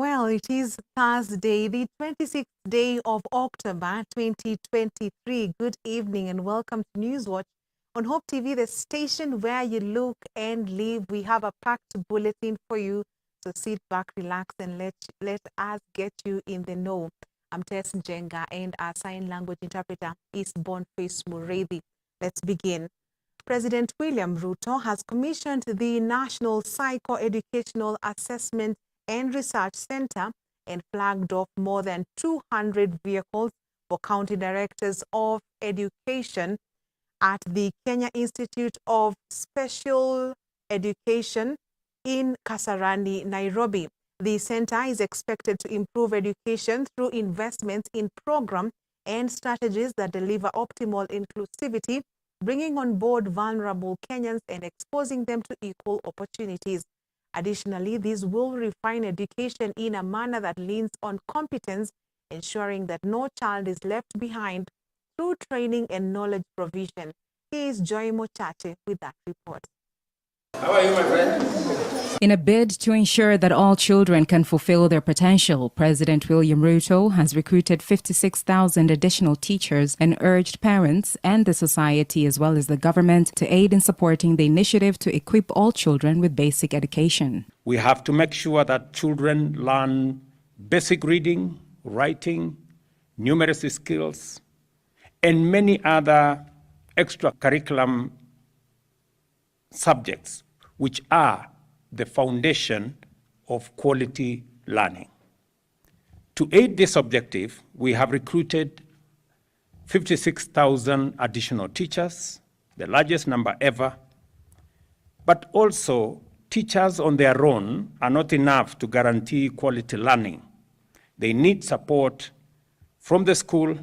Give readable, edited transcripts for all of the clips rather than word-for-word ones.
Well, it is Thursday, the 26th day of October 2023. Good evening and welcome to Newswatch on Hope TV, the station where you look and live. We have a packed bulletin for you, so sit back, relax, and let us get you in the know. I'm Tess Njenga and our sign language interpreter is Boniface Mureithi. Let's begin. President William Ruto has commissioned the National Psycho-Educational Assessment and Research Center and flagged off more than 200 vehicles for county directors of education at the Kenya Institute of Special Education in Kasarani, Nairobi. The center is expected to improve education through investments in programs and strategies that deliver optimal inclusivity, bringing on board vulnerable Kenyans and exposing them to equal opportunities. Additionally, this will refine education in a manner that leans on competence, ensuring that no child is left behind through training and knowledge provision. Here is Joy Mochache with that report. How are you, my friend? In a bid to ensure that all children can fulfill their potential, President William Ruto has recruited 56,000 additional teachers and urged parents and the society as well as the government to aid in supporting the initiative to equip all children with basic education. We have to make sure that children learn basic reading, writing, numeracy skills, and many other extracurricular subjects which are the foundation of quality learning. To aid this objective, we have recruited 56,000 additional teachers, the largest number ever, but also teachers on their own are not enough to guarantee quality learning. They need support from the school,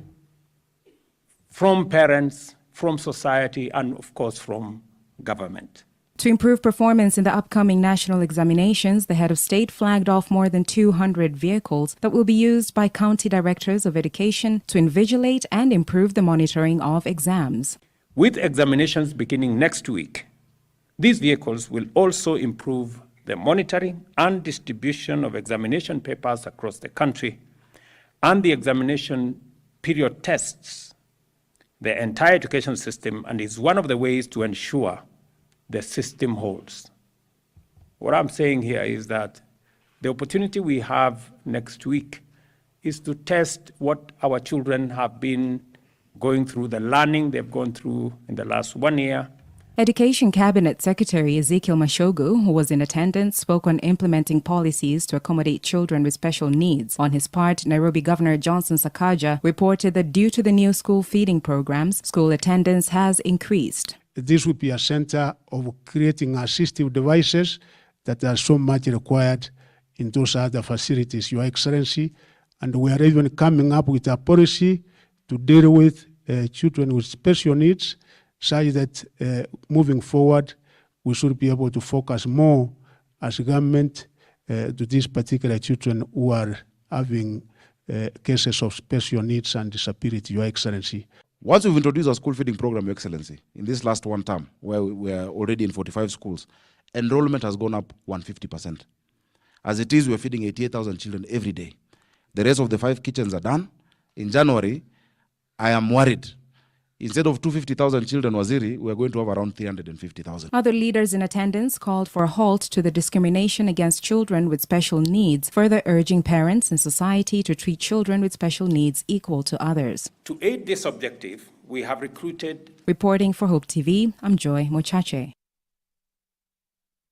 from parents, from society, and of course from government. To improve performance in the upcoming national examinations, the head of state flagged off more than 200 vehicles that will be used by county directors of education to invigilate and improve the monitoring of exams. With examinations beginning next week, these vehicles will also improve the monitoring and distribution of examination papers across the country and the examination period tests the entire education system, and is one of the ways to ensure the system holds. What I'm saying here is that the opportunity we have next week is to test what our children have been going through, the learning they've gone through in the last 1 year. Education Cabinet Secretary Ezekiel Mashogu, who was in attendance, spoke on implementing policies to accommodate children with special needs. On his part, Nairobi Governor Johnson Sakaja reported that due to the new school feeding programs, school attendance has increased. This would be a center of creating assistive devices that are so much required in those other facilities, Your Excellency. And we are even coming up with a policy to deal with children with special needs, such that moving forward, we should be able to focus more as a government to these particular children who are having cases of special needs and disability, Your Excellency. Once we've introduced our school feeding program, Your Excellency, in this last one term, where we are already in 45 schools, enrollment has gone up 150%. As it is, we're feeding 88,000 children every day. The rest of the 5 kitchens are done. In January, I am worried. Instead of 250,000 children, Waziri, we are going to have around 350,000. Other leaders in attendance called for a halt to the discrimination against children with special needs, further urging parents and society to treat children with special needs equal to others. To aid this objective, we have recruited... Reporting for Hope TV, I'm Joy Mochache.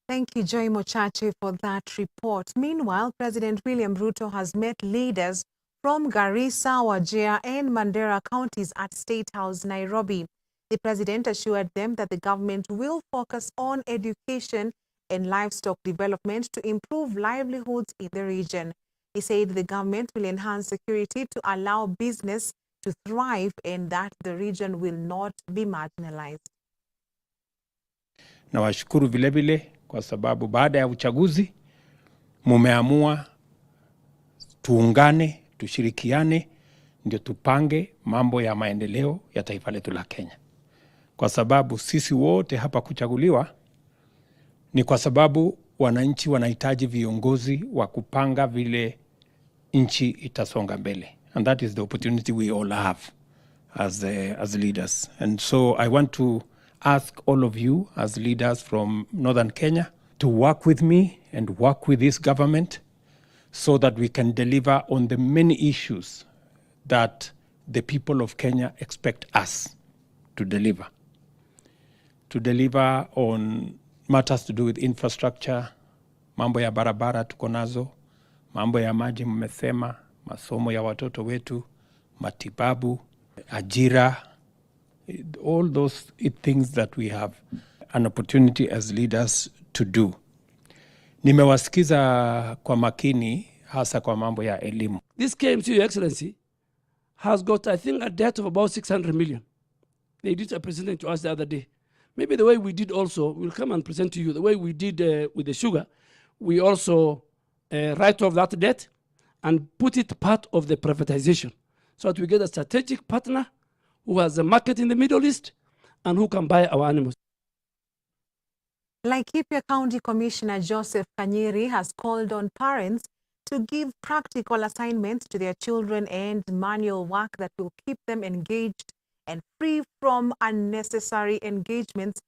Thank you, Joy Mochache, for that report. Meanwhile, President William Ruto has met leaders from Garissa, Wajir, and Mandera counties at State House, Nairobi. The president assured them that the government will focus on education and livestock development to improve livelihoods in the region. He said the government will enhance security to allow business to thrive and that the region will not be marginalized. Nawashukuru vilevile kwa sababu baada ya uchaguzi mumeamua tuungane, tushirikiane, ndio tupange mambo ya maendeleo ya taifa letu la Kenya. Kwa sababu sisi wote hapa kuchaguliwa ni kwa sababu wananchi wanahitaji viongozi wa kupanga vile nchi itasonga mbele. And that is the opportunity we all have as leaders. And so I want to ask all of you as leaders from Northern Kenya to work with me and work with this government so that we can deliver on the many issues that the people of Kenya expect us to deliver. To deliver on matters to do with infrastructure, mambo ya barabara tuko nazo, mambo ya maji mmesema, masomo ya watoto wetu, matibabu, ajira, all those things that we have an opportunity as leaders to do. Nimewasikiza kwa makini hasa kwa mambo ya elimu. This KMC, Your Excellency, has got, I think, a debt of about 600 million. They did a presentation to us the other day. Maybe the way we did also, we'll come and present to you, the way we did with the sugar, we also write off that debt and put it part of the privatization so that we get a strategic partner who has a market in the Middle East and who can buy our animals. Laikipia County Commissioner Joseph Kanyiri has called on parents to give practical assignments to their children and manual work that will keep them engaged and free from unnecessary engagements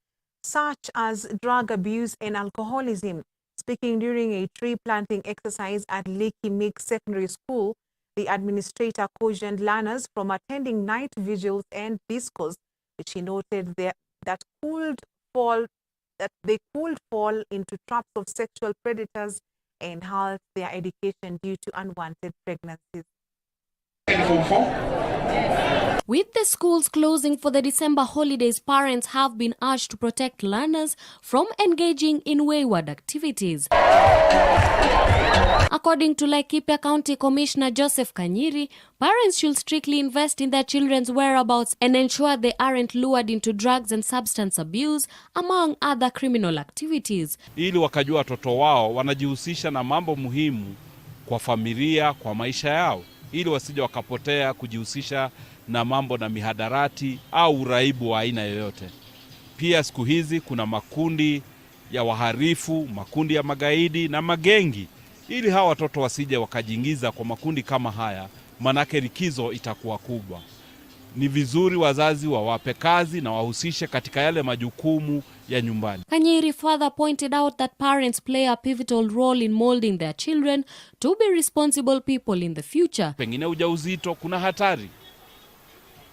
such as drug abuse and alcoholism. Speaking during a tree planting exercise at Lekki Mix Secondary School, the administrator cautioned learners from attending night vigils and discos, which he noted that they could fall into traps of sexual predators and halt their education due to unwanted pregnancies. With the schools closing for the December holidays, parents have been urged to protect learners from engaging in wayward activities. According to Laikipia County Commissioner Joseph Kanyiri, parents should strictly invest in their children's whereabouts and ensure they aren't lured into drugs and substance abuse, among other criminal activities. Ili wakajua watoto wao wanajihusisha na mambo muhimu kwa familia, kwa maisha yao, ili wasije wakapotea kujihusisha na mambo na mihadarati au uraibu wa aina yoyote. Pia siku hizi kuna makundi ya waharifu, makundi ya magaidi na magengi, ili hawa watoto wasije wakajiingiza kwa makundi kama haya, manake likizo itakuwa kubwa. Ni vizuri wazazi wawape kazi na wahusishe katika yale majukumu ya nyumbani. Kanyiri further pointed out that parents play a pivotal role in molding their children to be responsible people in the future. Pengine ujauzito kuna hatari.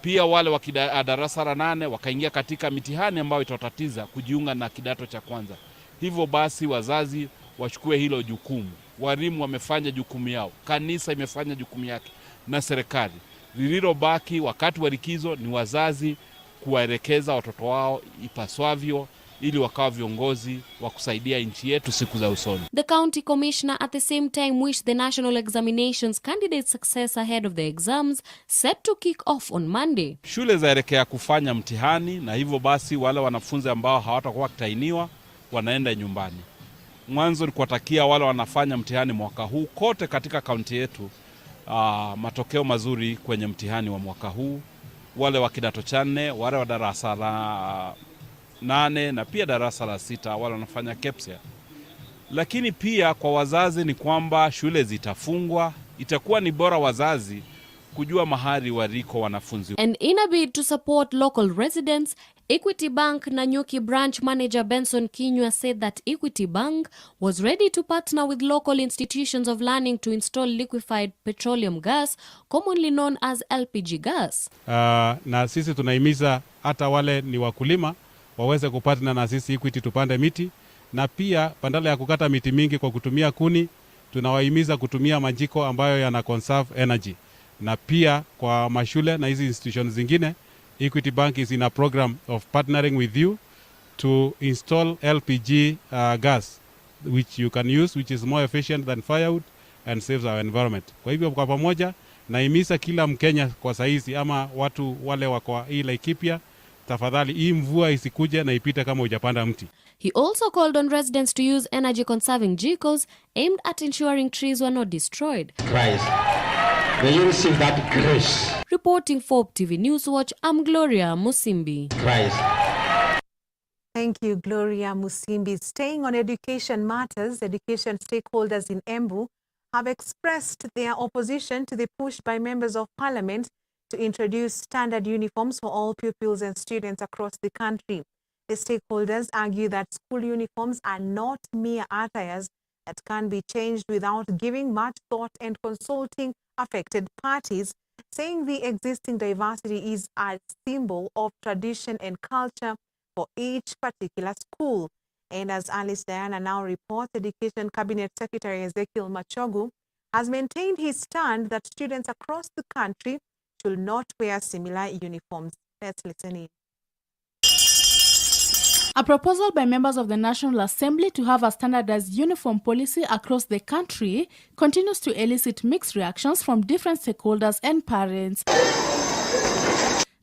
Pia wale wa darasa la 8 wakaingia katika mitihani ambayo itatatiza kujiunga na kidato cha kwanza. Hivyo basi wazazi wachukue hilo jukumu. Walimu wamefanya jukumu yao, kanisa imefanya jukumu yake, na serikali. Lililobaki wakati wa likizo ni wazazi kuwaelekeza watoto wao ipaswavyo ili wakawa viongozi wa kusaidia nchi yetu siku za usoni. The county commissioner at the same time wished the national examinations candidates success ahead of the exams set to kick off on Monday. Shule zaelekea kufanya mtihani, na hivyo basi wale wanafunzi ambao hawatakuwa wakitainiwa wanaenda nyumbani. Mwanzo ni kuwatakia wale wanafanya mtihani mwaka huu kote katika kaunti yetu matokeo mazuri kwenye mtihani wa mwaka huu. Wale wa kidato cha 4, wale wa darasa la 8 na pia darasa la 6 wale wanafanya KPSEA. Lakini pia kwa wazazi ni kwamba shule zitafungwa, itakuwa ni bora wazazi kujua mahali waliko wanafunzi. And in a bid to support local residents, Equity Bank Nanyuki branch manager Benson Kinyua said that Equity Bank was ready to partner with local institutions of learning to install liquefied petroleum gas, commonly known as LPG gas. Na sisi tunahimiza hata wale ni wakulima waweze kupatana na sisi Equity tupande miti, na pia badala ya kukata miti mingi kwa kutumia kuni, tunawahimiza kutumia majiko ambayo yana conserve energy. Na pia kwa mashule na hizi institutions zingine, Equity Bank is in a program of partnering with you to install LPG gas which you can use, which is more efficient than firewood and saves our environment. Kwa hivyo kwa pamoja naimiza kila Mkenya kwa saizi ama watu wale wako hii Laikipia, tafadhali hii mvua isikuje na ipite kama hujapanda mti. He also called on residents to use energy conserving jikos aimed at ensuring trees were not destroyed. Christ. May you receive that grace. Reporting for TV Newswatch, I'm Gloria Musimbi. Christ. Thank you, Gloria Musimbi. Staying on education matters, education stakeholders in Embu have expressed their opposition to the push by members of parliament to introduce standard uniforms for all pupils and students across the country. The stakeholders argue that school uniforms are not mere attires that can be changed without giving much thought and consulting affected parties, saying the existing diversity is a symbol of tradition and culture for each particular school. And as Alice Diana now reports, Education Cabinet Secretary Ezekiel Machogu has maintained his stand that students across the country should not wear similar uniforms. Let's listen in. A proposal by members of the National Assembly to have a standardized uniform policy across the country continues to elicit mixed reactions from different stakeholders and parents.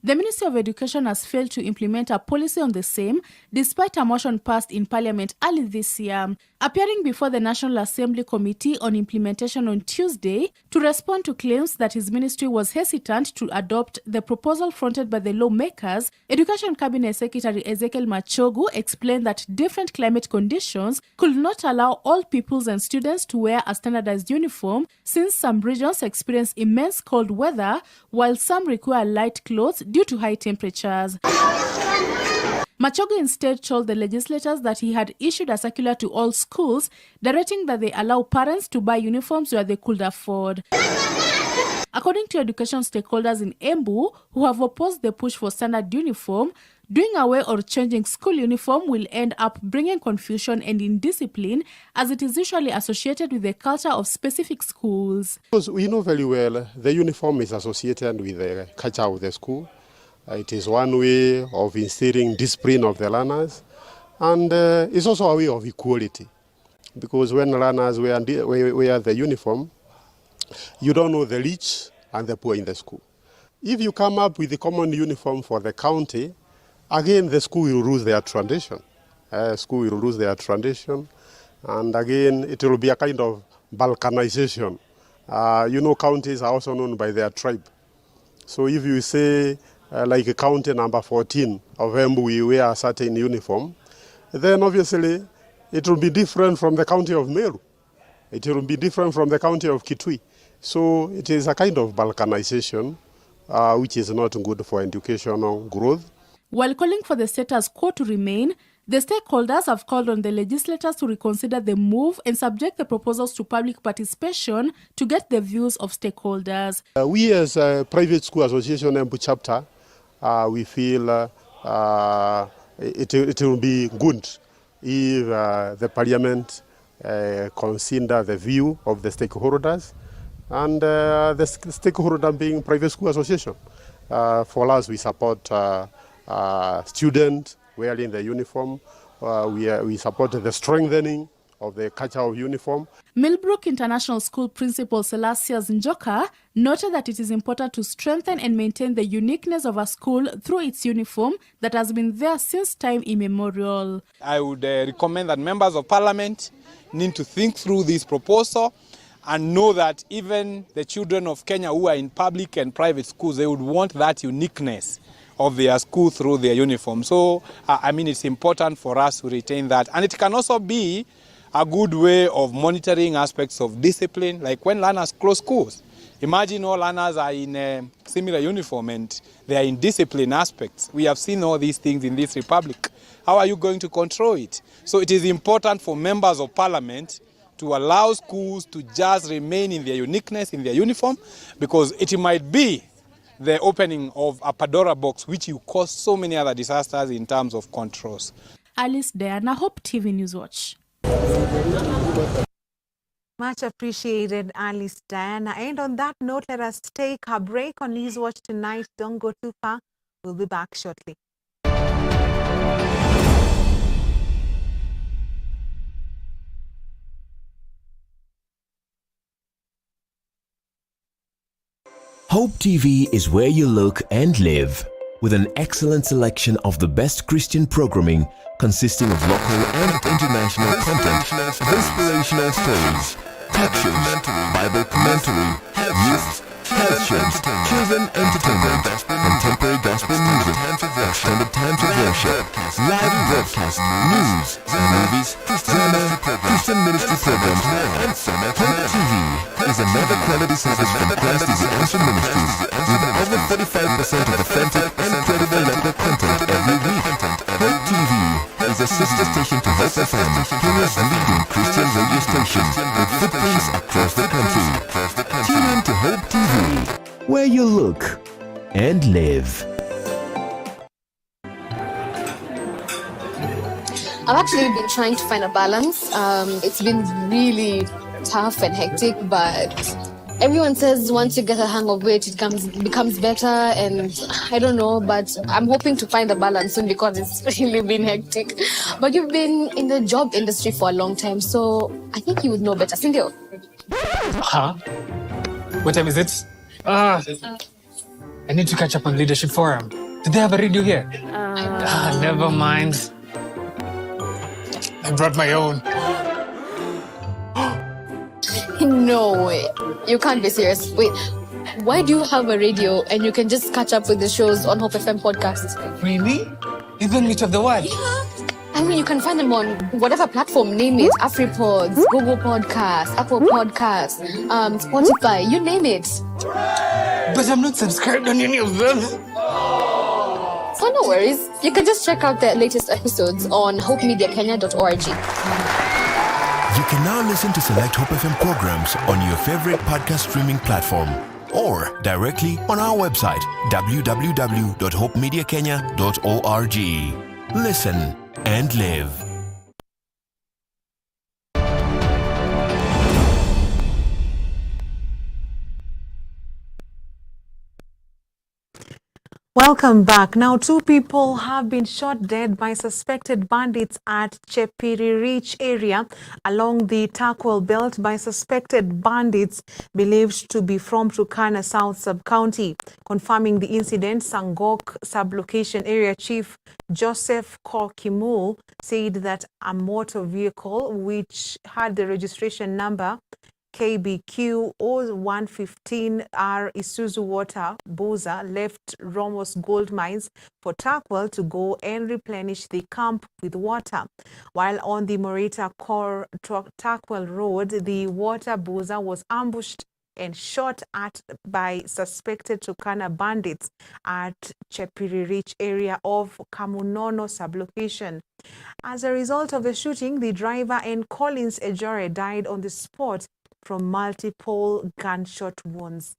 The Ministry of Education has failed to implement a policy on the same, despite a motion passed in Parliament early this year. Appearing before the National Assembly Committee on Implementation on Tuesday to respond to claims that his ministry was hesitant to adopt the proposal fronted by the lawmakers, Education Cabinet Secretary Ezekiel Machogu explained that different climate conditions could not allow all pupils and students to wear a standardized uniform, since some regions experience immense cold weather, while some require light clothes due to high temperatures. Machogu instead told the legislators that he had issued a circular to all schools directing that they allow parents to buy uniforms where they could afford. According to education stakeholders in Embu, who have opposed the push for standard uniform, doing away or changing school uniform will end up bringing confusion and indiscipline, as it is usually associated with the culture of specific schools. Because we know very well the uniform is associated with the culture of the school. It is one way of instilling discipline of the learners, and it's also a way of equality. Because when learners wear the uniform, you don't know the rich and the poor in the school. If you come up with the common uniform for the county, again the school will lose their tradition. And again it will be a kind of balkanization. Counties are also known by their tribe. So if you say, like a county number 14 of Embu, we wear a certain uniform, then obviously it will be different from the county of Meru. It will be different from the county of Kitui. So it is a kind of balkanization, which is not good for educational growth. While calling for the status quo to remain, the stakeholders have called on the legislators to reconsider the move and subject the proposals to public participation to get the views of stakeholders. We as a Private School Association Embu chapter, we feel it will be good if the Parliament consider the view of the stakeholders, and the stakeholder being Private School Association. For us, we support students wearing the uniform. We support the strengthening of the culture of uniform. Millbrook International School Principal Tess Njenga noted that it is important to strengthen and maintain the uniqueness of a school through its uniform that has been there since time immemorial. I would recommend that members of parliament need to think through this proposal and know that even the children of Kenya who are in public and private schools, they would want that uniqueness of their school through their uniform. So, it's important for us to retain that. And it can also be a good way of monitoring aspects of discipline, like when learners close schools. Imagine all learners are in a similar uniform and they are in discipline aspects. We have seen all these things in this republic. How are you going to control it? So it is important for members of parliament to allow schools to just remain in their uniqueness, in their uniform, because it might be the opening of a Pandora box, which will cause so many other disasters in terms of controls. Alice Diana, Hope TV Newswatch. Much appreciated, Alice Diana. And on that note, let us take a break on Newswatch tonight. Don't go too far. We'll be back shortly. Hope TV is where you look and live, with an excellent selection of the best Christian programming consisting of local and international content, inspirational stories, talk shows, Bible commentary, youth, health shows, children entertainment, contemporary gospel gospel music, extended times of worship, live broadcast, news, movies, drama, Christian ministry programs, and Hope TV is another quality service from Christ is the Answer Ministries with over 45% of authentic and credible local content every week. Hope TV is a sister station to Hope FM, Kenya's leading Christian radio station with footprints across the country. Tune in to Hope TV, where you look and live. I've actually been trying to find a balance. It's been really tough and hectic, but everyone says once you get a hang of it, it becomes better, and I don't know, but I'm hoping to find a balance soon because it's really been hectic. But you've been in the job industry for a long time, so I think you would know better. Sindio? Huh? What time is it? I need to catch up on Leadership Forum. Did they have a radio here? Never mind. I brought my own. No way. You can't be serious. Wait, why do you have a radio and you can just catch up with the shows on Hope FM podcast? Really? Even Meet of the World? Yeah. I mean, you can find them on whatever platform, name it. AfriPods, Google Podcasts, Apple Podcasts, Spotify, you name it. But I'm not subscribed on any of them. So no worries. You can just check out their latest episodes on hopemediakenya.org. You can now listen to select Hope FM programs on your favorite podcast streaming platform or directly on our website www.hopemediakenya.org. Listen and live. Welcome back. Now, 2 people have been shot dead by suspected bandits at Chepiririch area along the Takwel belt by suspected bandits believed to be from Turkana South Sub-County. Confirming the incident, Sangok Sub-Location Area Chief Joseph Korkimul said that a motor vehicle which had the registration number KBQ 0115R Isuzu Water Boza left Romos Gold Mines for Takwel to go and replenish the camp with water. While on the Morita Core Takwel Road, the water Boza was ambushed and shot at by suspected Turkana bandits at Chepiririch area of Kamunono sublocation. As a result of the shooting, the driver and Collins Ejore died on the spot from multiple gunshot wounds.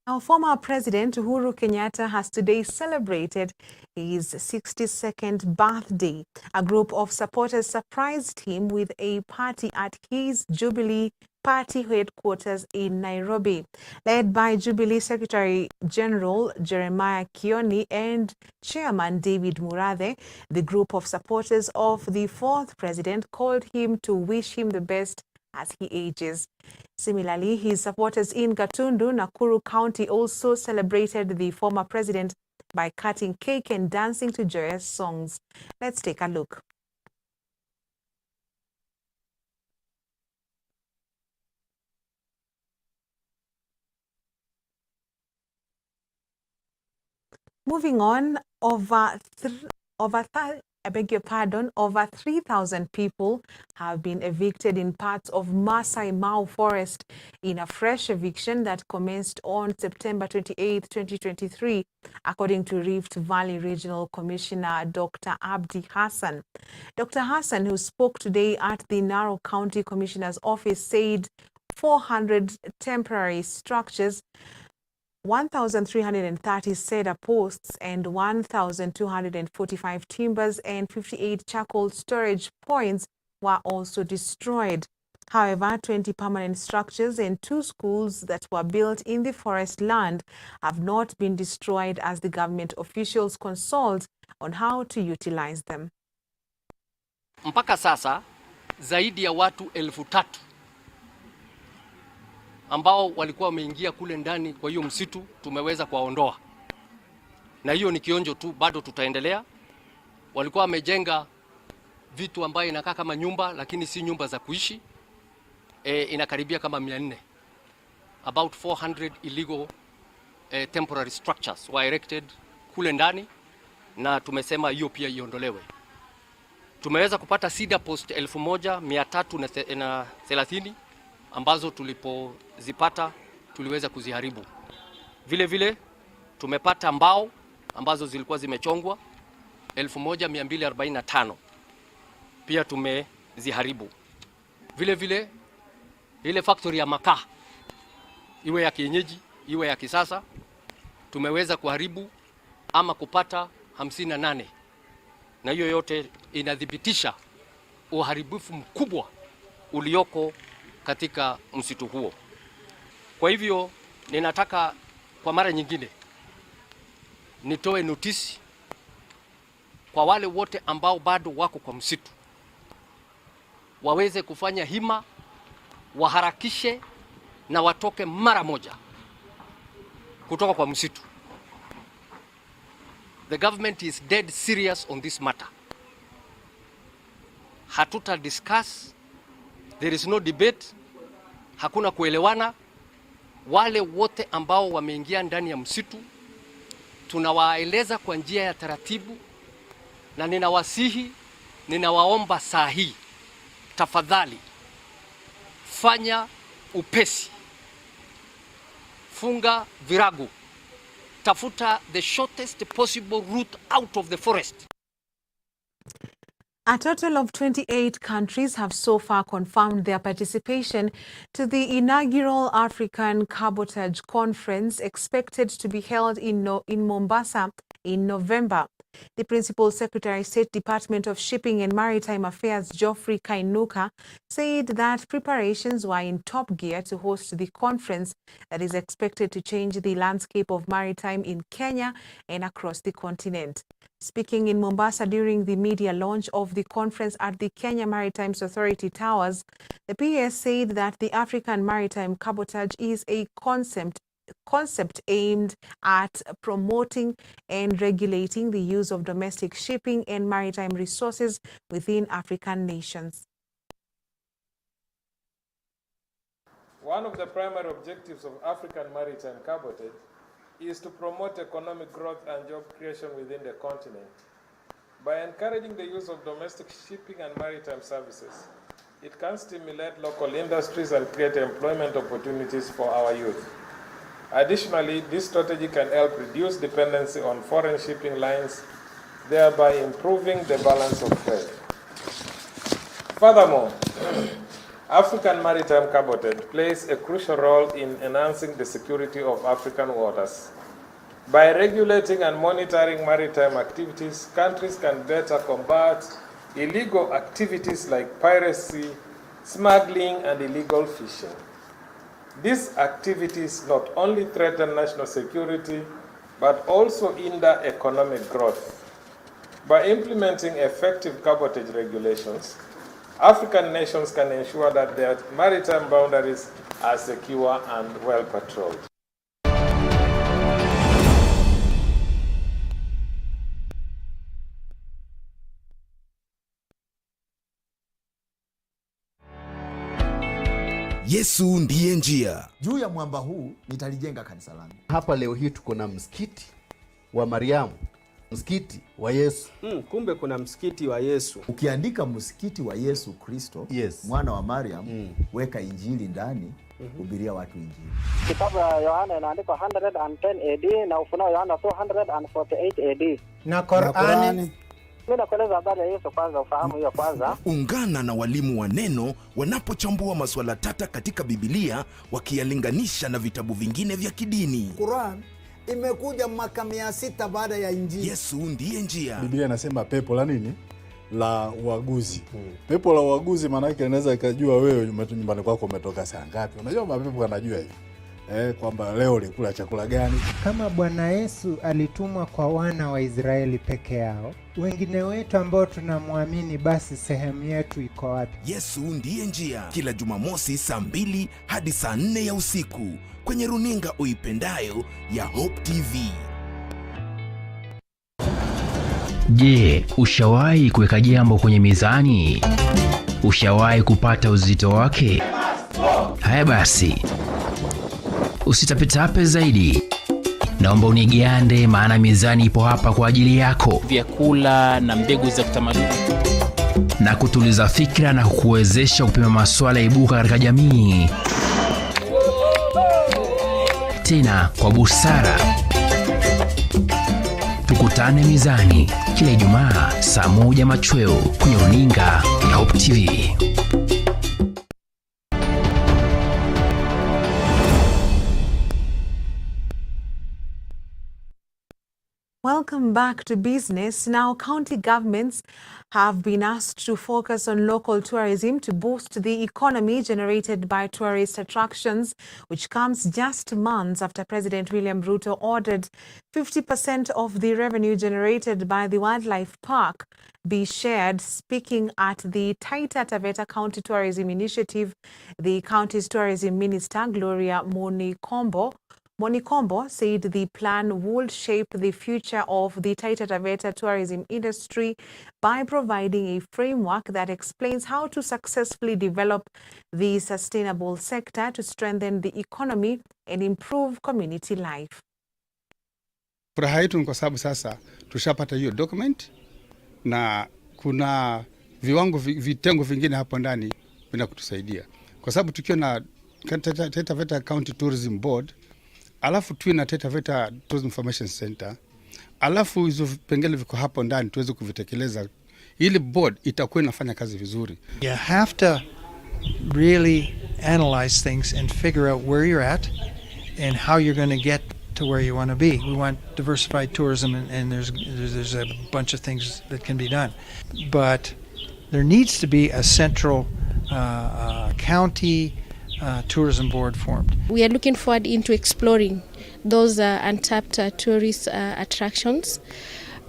Our former President Uhuru Kenyatta has today celebrated his 62nd birthday. A group of supporters surprised him with a party at his Jubilee Party headquarters in Nairobi. Led by Jubilee Secretary General Jeremiah Kioni and Chairman David Murathe, the group of supporters of the 4th president called him to wish him the best as he ages. Similarly, his supporters in Gatundu, Nakuru County also celebrated the former president by cutting cake and dancing to joyous songs. Let's take a look. Moving on, over 3,000 people have been evicted in parts of Masai Mau Forest in a fresh eviction that commenced on September 28, 2023, according to Rift Valley Regional Commissioner Dr. Abdi Hassan. Dr. Hassan, who spoke today at the Narok County Commissioner's office, said 400 temporary structures, 1,330 cedar posts and 1,245 timbers and 58 charcoal storage points were also destroyed. However, 20 permanent structures and 2 schools that were built in the forest land have not been destroyed as the government officials consult on how to utilize them. Mpaka sasa zaidi ya watu 3,000 ambao walikuwa wameingia kule ndani kwa hiyo msitu tumeweza kuwaondoa. Na hiyo ni kionjo tu, bado tutaendelea. Walikuwa wamejenga vitu ambayo inakaa kama nyumba lakini si nyumba za kuishi. Inakaribia kama 400. about 400 illegal temporary structures were erected kule ndani, na tumesema hiyo pia iondolewe. Tumeweza kupata cedar post 1330 ambazo tulipozipata tuliweza kuziharibu. Vile vile tumepata mbao ambazo zilikuwa zimechongwa 1245 pia tumeziharibu. Vile vile ile factory ya makaa, iwe ya kienyeji iwe ya kisasa, tumeweza kuharibu ama kupata 58, na hiyo yote inadhibitisha uharibifu mkubwa ulioko katika msitu huo. Kwa hivyo ninataka kwa mara nyingine nitoe notisi kwa wale wote ambao bado wako kwa msitu, waweze kufanya hima, waharakishe na watoke mara moja kutoka kwa msitu. The government is dead serious on this matter. Hatuta discuss, there is no debate, hakuna kuelewana. Wale wote ambao wameingia ndani ya msitu tunawaeleza kwa njia ya taratibu, na ninawasihi, ninawaomba saa hii, tafadhali fanya upesi, funga virago, tafuta the shortest possible route out of the forest. A total of 28 countries have so far confirmed their participation to the inaugural African Cabotage Conference expected to be held in Mombasa in November. The Principal Secretary, State Department of Shipping and Maritime Affairs, Geoffrey Kainuka, said that preparations were in top gear to host the conference that is expected to change the landscape of maritime in Kenya and across the continent. Speaking in Mombasa during the media launch of the conference at the Kenya Maritime Authority Towers, the PS said that the African Maritime Cabotage is a concept aimed at promoting and regulating the use of domestic shipping and maritime resources within African nations. One of the primary objectives of African Maritime Cabotage is to promote economic growth and job creation within the continent. By encouraging the use of domestic shipping and maritime services, it can stimulate local industries and create employment opportunities for our youth. Additionally, this strategy can help reduce dependency on foreign shipping lines, thereby improving the balance of trade. Furthermore, African Maritime Cabotage plays a crucial role in enhancing the security of African waters. By regulating and monitoring maritime activities, countries can better combat illegal activities like piracy, smuggling, and illegal fishing. These activities not only threaten national security, but also hinder economic growth. By implementing effective cabotage regulations, African nations can ensure that their maritime boundaries are secure and well patrolled. Yesu ndiye njia. Juu ya mwamba huu nitalijenga kanisa langu. Hapa leo hii tuko na msikiti wa Mariamu, msikiti wa Yesu. Kumbe kuna msikiti wa Yesu. Ukiandika msikiti wa Yesu Kristo, mwana wa Mariam, weka injili ndani, hubiria watu injili. Kitabu ya Yohana inaandikwa 110 AD na Ufunuo Yohana 248 AD. Na Qur'ani. Mimi nakueleza habari ya Yesu kwanza, ufahamu hiyo kwanza. Ungana na walimu wa neno wanapochambua masuala tata katika Biblia, wakiyalinganisha na vitabu vingine vya kidini. Qur'an imekuja mwaka 600 baada ya Injili. Yesu ndiye njia. Biblia inasema pepo la nini? La uaguzi. Pepo la uaguzi maana yake inaweza ikajua wewe nyumbani kwako umetoka saa ngapi. Unajua mapepo yanajua hivi. Kwamba leo ulikula chakula gani. Kama Bwana Yesu alitumwa kwa wana wa Israeli peke yao, wengine wetu ambao tunamwamini, basi sehemu yetu iko wapi? Yesu ndiye njia. Kila Jumamosi saa 2 hadi saa 4 ya usiku kwenye runinga uipendayo ya Hope TV. Je, ushawahi kuweka jambo kwenye mizani? Ushawahi kupata uzito wake? Haya basi, Usitapetape zaidi. Naomba unigande, maana mizani ipo hapa kwa ajili yako. Vyakula na mbegu za kitamaduni. Na kutuliza fikra na kukuwezesha kupima masuala ibuka katika jamii. Tena kwa busara. Tukutane mizani kila Ijumaa saa 1 machweo kwenye runinga ya Hope TV. Welcome back to business. Now, county governments have been asked to focus on local tourism to boost the economy generated by tourist attractions, which comes just months after President William Ruto ordered 50% of the revenue generated by the wildlife park be shared. Speaking at the Taita Taveta County Tourism Initiative, the county's tourism minister, Gloria Monikombo said the plan would shape the future of the Taita Taveta tourism industry by providing a framework that explains how to successfully develop the sustainable sector to strengthen the economy and improve community life. Furaha yetu ni kwa sababu sasa tushapata hiyo document na kuna vitengo vingine hapo ndani vina kutusaidia. Kwa sababu tukiwa na Taita Taveta County Tourism Board, alafu tuwe na Taita Taveta Tourism Information Center, alafu hizo vipengele viko hapo ndani tuweze kuvitekeleza, ili board itakuwa inafanya kazi vizuri. You have to really analyze things and figure out where you're at and how you're going to get to where you want to be. We want diversified tourism, and there's a bunch of things that can be done. But there needs to be a central county tourism board formed. We are looking forward into exploring those untapped tourist attractions.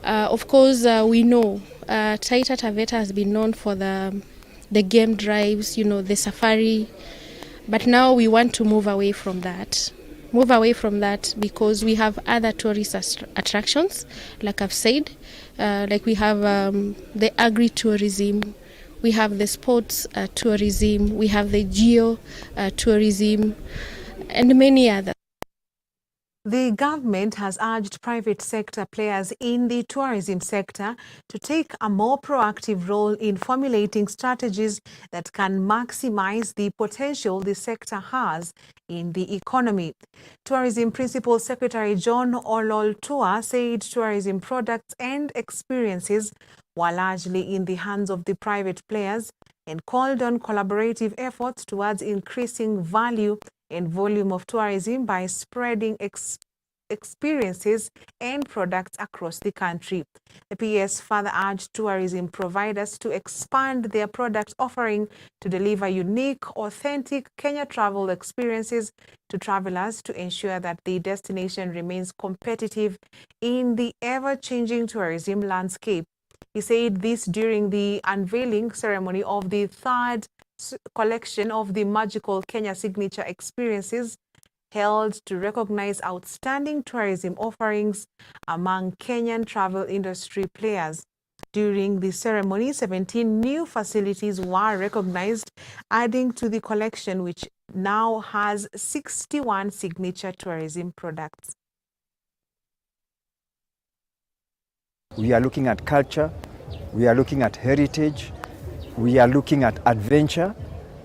Of course, we know Taita Taveta has been known for the game drives, the safari, but now we want to move away from that. Because we have other tourist attractions, like I've said, like we have the agri-tourism, we have the sports tourism, we have the geo-tourism, and many others. The government has urged private sector players in the tourism sector to take a more proactive role in formulating strategies that can maximize the potential the sector has in the economy. Tourism Principal Secretary John Ololtua said tourism products and experiences were largely in the hands of the private players and called on collaborative efforts towards increasing value and volume of tourism by spreading experiences and products across the country. The PS further urged tourism providers to expand their product offering to deliver unique, authentic Kenya travel experiences to travelers to ensure that the destination remains competitive in the ever-changing tourism landscape. He said this during the unveiling ceremony of the third collection of the Magical Kenya Signature Experiences, held to recognize outstanding tourism offerings among Kenyan travel industry players. During the ceremony, 17 new facilities were recognized, adding to the collection, which now has 61 signature tourism products. We are looking at culture, we are looking at heritage, we are looking at adventure,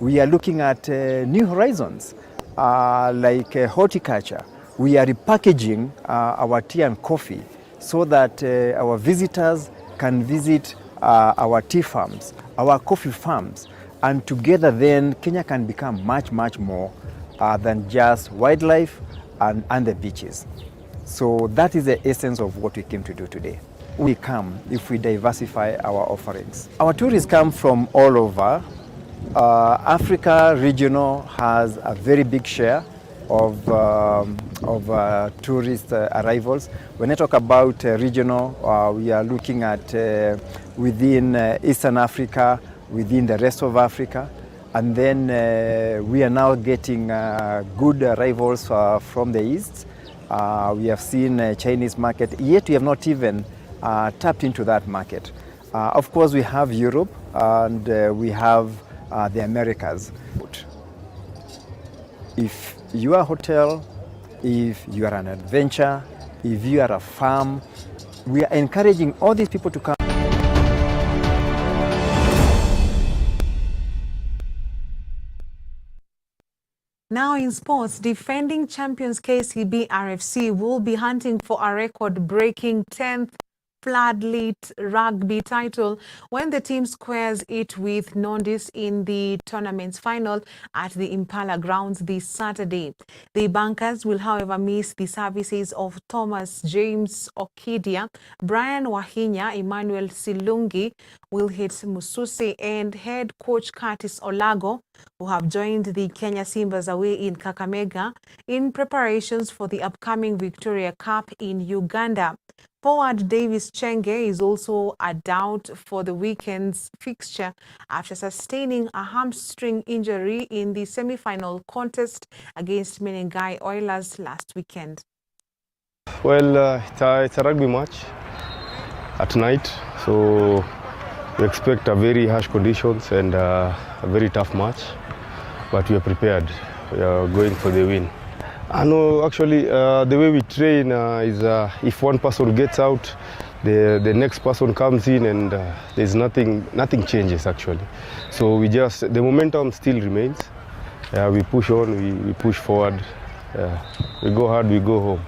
we are looking at new horizons. Like horticulture, we are repackaging our tea and coffee so that our visitors can visit our tea farms, our coffee farms, and together then Kenya can become much more than just wildlife and the beaches. So that is the essence of what we came to do today. We come if we diversify our offerings. Our tourists come from all over. Africa regional has a very big share of tourist arrivals. When I talk about regional, we are looking at within Eastern Africa, within the rest of Africa, and then we are now getting good arrivals from the East. We have seen Chinese market, yet we have not even tapped into that market. Of course, we have Europe and we have the Americas. If your hotel if you are an adventure, if you are a farm. We are encouraging all these people to come. Now in sports, defending champions KCB RFC will be hunting for a record-breaking 10th floodlit rugby title when the team squares it with Nondis in the tournament's final at the Impala grounds this Saturday. The Bankers will, however, miss the services of Thomas James Okidia, Brian Wahinya, Emmanuel Silungi, Wilhit Mususi, and head coach Curtis Olago, who have joined the Kenya Simbas away in Kakamega in preparations for the upcoming Victoria Cup in Uganda. Forward Davis Chenge is also a doubt for the weekend's fixture after sustaining a hamstring injury in the semi-final contest against Menengai Oilers last weekend. Well, it's a rugby match at night, so we expect a very harsh conditions and a very tough match, but we are prepared. We are going for the win. I know actually the way we train is if one person gets out, the next person comes in, and there's nothing changes actually. So the momentum still remains. We push on, we push forward, we go hard, we go home.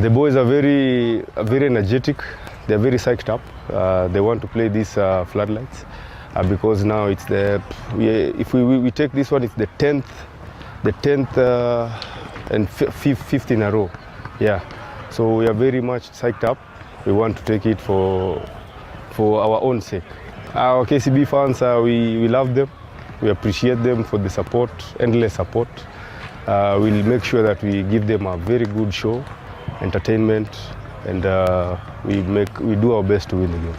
The boys are very energetic. They're very psyched up. They want to play these floodlights because now it's if we take this one, it's the 10th and fifth in a row. Yeah, so we are very much psyched up. We want to take it for our own sake. Our KCB fans, we love them. We appreciate them for the support, endless support. We'll make sure that we give them a very good show, entertainment, and we do our best to win the game.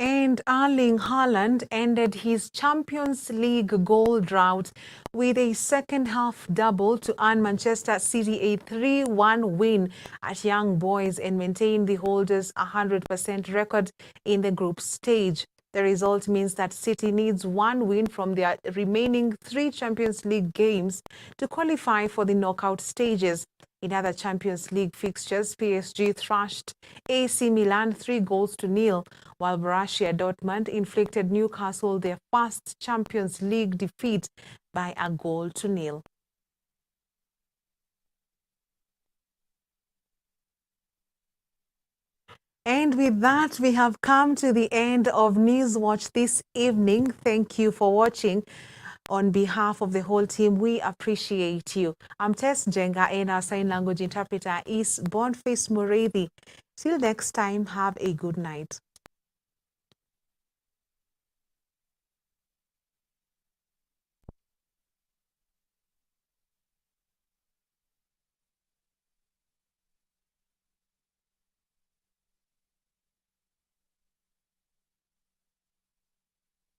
And Erling Haaland ended his Champions League goal drought with a second-half double to earn Manchester City a 3-1 win at Young Boys and maintain the holders' 100% record in the group stage. The result means that City needs one win from their remaining 3 Champions League games to qualify for the knockout stages. In other Champions League fixtures, PSG thrashed AC Milan 3-0, while Borussia Dortmund inflicted Newcastle their first Champions League defeat by 1-0. And with that, we have come to the end of Newswatch this evening. Thank you for watching. On behalf of the whole team, we appreciate you. I'm Tess Njenga, and our sign language interpreter is Boniface Mureithi. Till next time, have a good night.